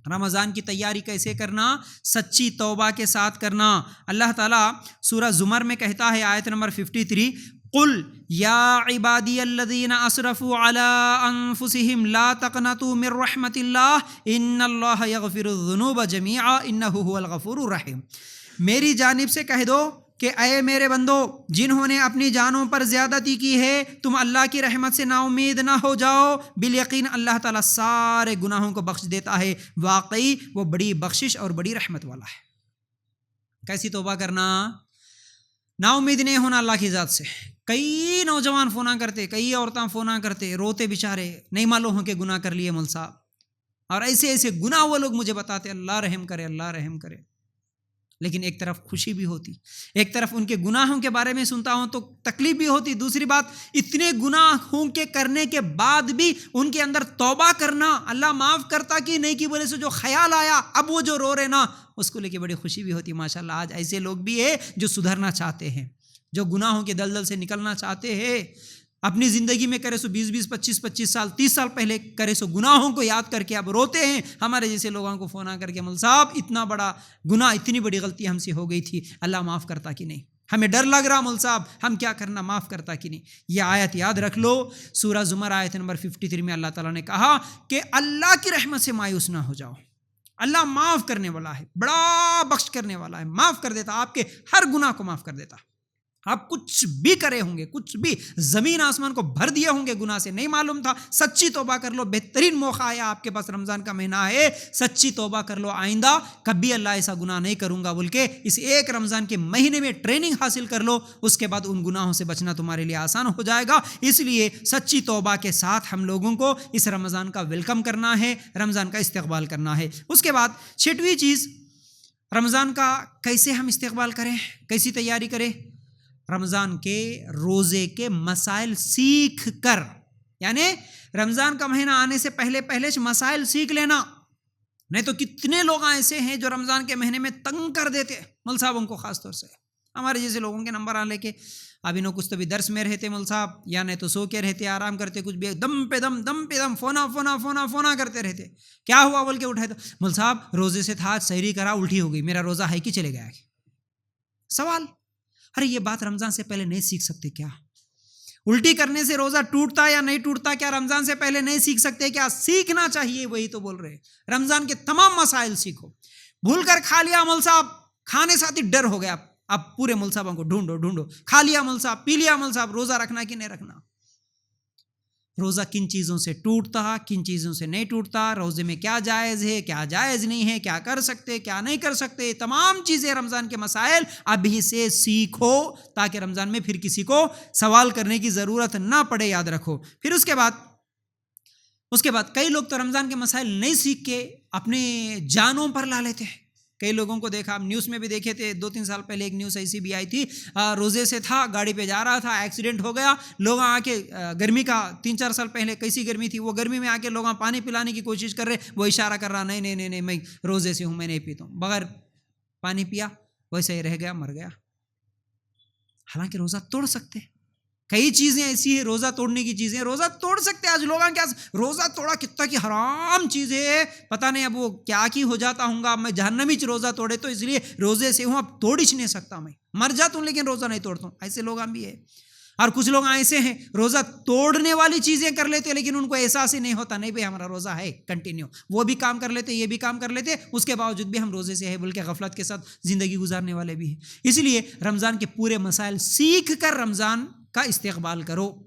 رمضان کی تیاری کیسے کرنا؟ سچی توبہ کے ساتھ کرنا۔ اللہ تعالیٰ سورہ زمر میں کہتا ہے آیت نمبر 53، قل یا عبادی الذین اسرفوا علی انفسہم لا تقنطوا من رحمت اللہ ان اللہ یغفر الذنوب جمیعا انہ هو الغفور الرحیم۔ میری جانب سے کہہ دو کہ اے میرے بندو، جنہوں نے اپنی جانوں پر زیادتی کی ہے، تم اللہ کی رحمت سے نا امید نہ ہو جاؤ، بالیقین اللہ تعالیٰ سارے گناہوں کو بخش دیتا ہے، واقعی وہ بڑی بخشش اور بڑی رحمت والا ہے۔ کیسی توبہ کرنا؟ نا امید نہیں ہونا اللہ کی ذات سے۔ کئی نوجوان فونا کرتے، کئی عورتیں فونا کرتے، روتے بیچارے، نہیں معلوم ہو کہ گناہ کر لیے مول صاحب، اور ایسے ایسے گناہ وہ لوگ مجھے بتاتے، اللہ رحم کرے، اللہ رحم کرے۔ لیکن ایک طرف خوشی بھی ہوتی، ایک طرف ان کے گناہوں کے بارے میں سنتا ہوں تو تکلیف بھی ہوتی۔ دوسری بات، اتنے گناہوں کے کرنے کے بعد بھی ان کے اندر توبہ کرنا، اللہ معاف کرتا کہ نہیں کی وجہ سے جو خیال آیا، اب وہ جو رو رہے نا، اس کو لے کے بڑی خوشی بھی ہوتی۔ ماشاءاللہ آج ایسے لوگ بھی ہیں جو سدھرنا چاہتے ہیں، جو گناہوں کے دلدل سے نکلنا چاہتے ہیں، اپنی زندگی میں کرے سو 20 25 سال 30 سال پہلے کرے سو گناہوں کو یاد کر کے اب روتے ہیں۔ ہمارے جیسے لوگوں کو فون کر کے، مول صاحب اتنا بڑا گناہ، اتنی بڑی غلطی ہم سے ہو گئی تھی، اللہ معاف کرتا کہ نہیں؟ ہمیں ڈر لگ رہا مول صاحب، ہم کیا کرنا، معاف کرتا کہ نہیں؟ یہ آیت یاد رکھ لو، سورہ زمر آیت نمبر 53 میں اللہ تعالیٰ نے کہا کہ اللہ کی رحمت سے مایوس نہ ہو جاؤ، اللہ معاف کرنے والا ہے، بڑا بخش کرنے والا ہے، معاف کر دیتا، آپ کے ہر گناہ کو معاف کر دیتا۔ آپ کچھ بھی کرے ہوں گے، کچھ بھی زمین آسمان کو بھر دیے ہوں گے گناہ سے، نہیں معلوم تھا، سچی توبہ کر لو، بہترین موقع آیا آپ کے پاس، رمضان کا مہینہ ہے، سچی توبہ کر لو، آئندہ کبھی اللہ ایسا گناہ نہیں کروں گا بول کے اس ایک رمضان کے مہینے میں ٹریننگ حاصل کر لو، اس کے بعد ان گناہوں سے بچنا تمہارے لیے آسان ہو جائے گا۔ اس لیے سچی توبہ کے ساتھ ہم لوگوں کو اس رمضان کا ویلکم کرنا ہے، رمضان کا استقبال کرنا ہے۔ اس کے بعد چھٹویں چیز، رمضان کا کیسے ہم استقبال کریں، کیسی تیاری کریں؟ رمضان کے روزے کے مسائل سیکھ کر، یعنی رمضان کا مہینہ آنے سے پہلے مسائل سیکھ لینا۔ نہیں تو کتنے لوگ ایسے ہیں جو رمضان کے مہینے میں تنگ کر دیتے، مول صاحبوں کو خاص طور سے، ہمارے جیسے لوگوں کے نمبر لے کے ابھی نو کچھ تو بھی درس میں رہتے مول صاحب، یا نہیں تو سو کے رہتے، آرام کرتے، کچھ بھی دم پہ دم فونا کرتے رہتے۔ کیا ہوا بول کے اٹھائے تو مول صاحب روزے سے تھا، سحری کرا، الٹی ہو گئی، میرا روزہ ہے کہ چلے گیا؟ سوال، ارے یہ بات رمضان سے پہلے نہیں سیکھ سکتے کیا؟ الٹی کرنے سے روزہ ٹوٹتا یا نہیں ٹوٹتا کیا رمضان سے پہلے نہیں سیکھ سکتے کیا؟ سیکھنا چاہیے، وہی تو بول رہے ہیں، رمضان کے تمام مسائل سیکھو۔ بھول کر کھا لیا مول صاحب، کھانے ساتھ ہی ڈر ہو گیا، اب پورے مول صاحبوں کو ڈھونڈو، کھا لیا مول صاحب، پی لیا مول صاحب، روزہ رکھنا کہ نہیں رکھنا؟ روزہ کن چیزوں سے ٹوٹتا، کن چیزوں سے نہیں ٹوٹتا، روزے میں کیا جائز ہے، کیا جائز نہیں ہے، کیا کر سکتے، کیا نہیں کر سکتے، تمام چیزیں رمضان کے مسائل ابھی سے سیکھو، تاکہ رمضان میں پھر کسی کو سوال کرنے کی ضرورت نہ پڑے، یاد رکھو۔ پھر اس کے بعد کئی لوگ تو رمضان کے مسائل نہیں سیکھ کے اپنے جانوں پر لا لیتے ہیں۔ کئی لوگوں کو دیکھا، نیوز میں بھی دیکھے تھے، 2-3 سال پہلے ایک نیوز ایسی بھی آئی تھی، روزے سے تھا، گاڑی پہ جا رہا تھا، ایکسیڈنٹ ہو گیا، لوگ آ کے گرمی کا 3-4 سال پہلے کیسی گرمی تھی، وہ گرمی میں آ کے لوگ پانی پلانے کی کوشش کر رہے، وہ اشارہ کر رہا، نہیں میں روزے سے ہوں، میں نہیں پیتا ہوں، بغیر پانی پیا ویسے ہی رہ گیا، مر گیا۔ حالانکہ روزہ توڑ سکتے، کئی چیزیں ایسی ہیں روزہ توڑنے کی چیزیں، روزہ توڑ سکتے۔ آج لوگاں کیا روزہ توڑا کتنا کی حرام چیز ہے، پتہ نہیں اب وہ کیا کی ہو جاتا ہوں گا، میں جہنمی چ روزہ توڑے تو اس لیے روزے سے ہوں، اب توڑ ہی نہیں سکتا، میں مر جاتا ہوں لیکن روزہ نہیں توڑتا ہوں، ایسے لوگ بھی ہے۔ اور کچھ لوگ ایسے ہیں روزہ توڑنے والی چیزیں کر لیتے لیکن ان کو احساس ہی نہیں ہوتا، نہیں بھائی ہمارا روزہ ہے کنٹینیو، وہ بھی کام کر لیتے، یہ بھی کام کر لیتے، اس کے باوجود بھی ہم روزے سے ہے بلکہ غفلت کے ساتھ زندگی گزارنے والے بھی ہیں۔ اس لیے رمضان کے پورے مسائل سیکھ کر رمضان کا استقبال کرو۔